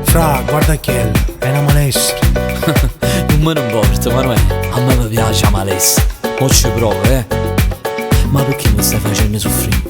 Fra, guarda che è una malessere. Non me ne importa, Manuel, a me mi piace la malessere. Mo ci provo, Ma perché mi stai facendo soffrire?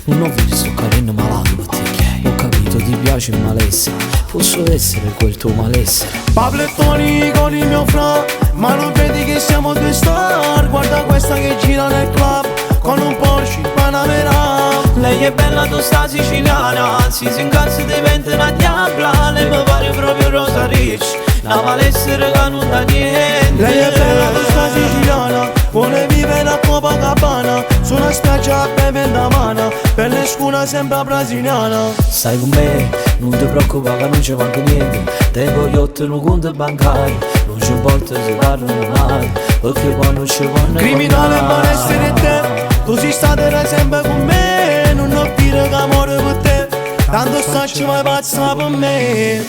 Non ho visto sto carino malato per te. Ho capito, ti piace il malessere. Posso essere quel tuo malessere. Pablettoni con il mio fra, ma non vedi che siamo due star. Guarda questa che gira nel club con un Porsche Panamera. Lei è bella, tu sta siciliana, anzi si incazza e diventa una diabla. Lei mi pare proprio Rosa Rich, la malessere che non dà niente. Lei è bella, tu sta siciliana, vuole vivere a Copacabana, su una spiaggia beve da mano, per le scuna sembra brasiliana. Stai con me, non ti preoccupare che non ci manca niente. Tengo gli otto in un conto bancario, non ci importa se parlano male, perché quando ci vanno criminale malessere te, tu sei stata sempre con me, non ho dire che amore per te, tanto stacci mai pazza per me.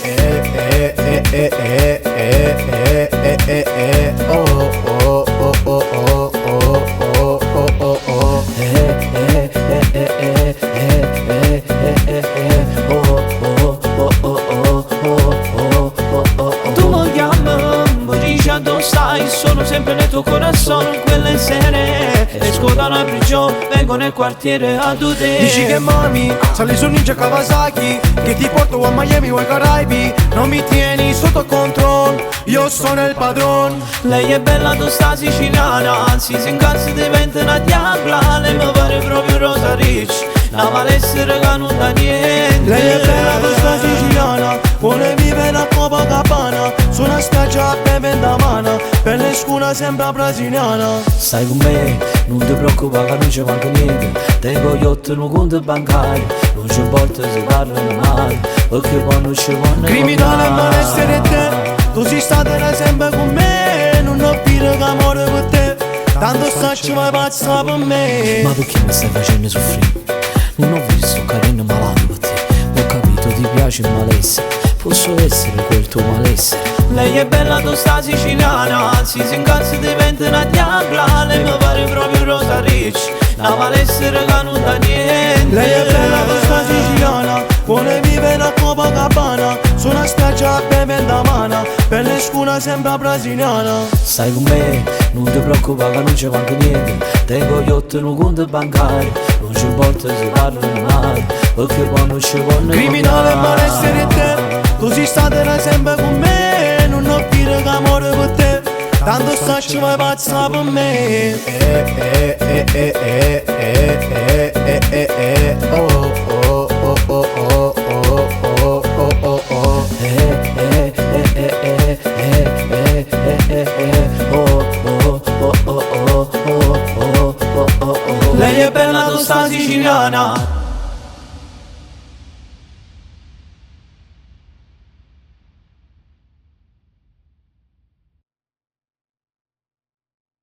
Tu mi chiami, mi dici dove stai, sono sempre nel tuo corazon. Quelle sere esco dalla prigione, vengo nel quartiere a te. Dici che mami, sali su Ninja Kawasaki, che ti porto a Miami o ai Caraibi. Non mi tieni sotto controllo, io sono il padron. Lei è bella, tu sta siciliana, anzi si incazza e diventa una diabla. Lei mi pare proprio Rosa Rich, la malessere che non dà niente. Lei è bella, tu sta siciliana, vuole vivere a Copacabana, su una spiaggia beve da mano, per le scuna sembra brasiliana. Stai con me, non ti preoccupare che non ci manca niente. Tengo gli otto in un conto bancario, non ci importa se parlano male, perché quando ci vanno criminale malessere te, tu sei stata sempre con me, non ho dire che amore per te, tanto stacci mai pazza per me. Ma perché mi stai facendo soffrire? Non ho visto carino malato per te. Ho capito, ti piace il malessere. Posso essere quel tuo malessere. Lei è bella, tu sta siciliana, anzi si incazza e diventa una diabla. Lei mi pare proprio Rosa Rich, la malessere che non dà niente. Lei è bella, tu sta siciliana, vuole vivere a Copacabana, su una spiaggia beve da mano, per le scuna sembra brasiliana. Stai con me, non ti preoccupare che non ci manca niente. Tengo gli otto in un conto bancario, non ci importa se parlano male, perché quando ci vanno criminale malessere te, tu sei stata sempre con me, non ho dire che amore per te, tanto stacci mai pazza per me. Lei è bella, tu sta siciliana,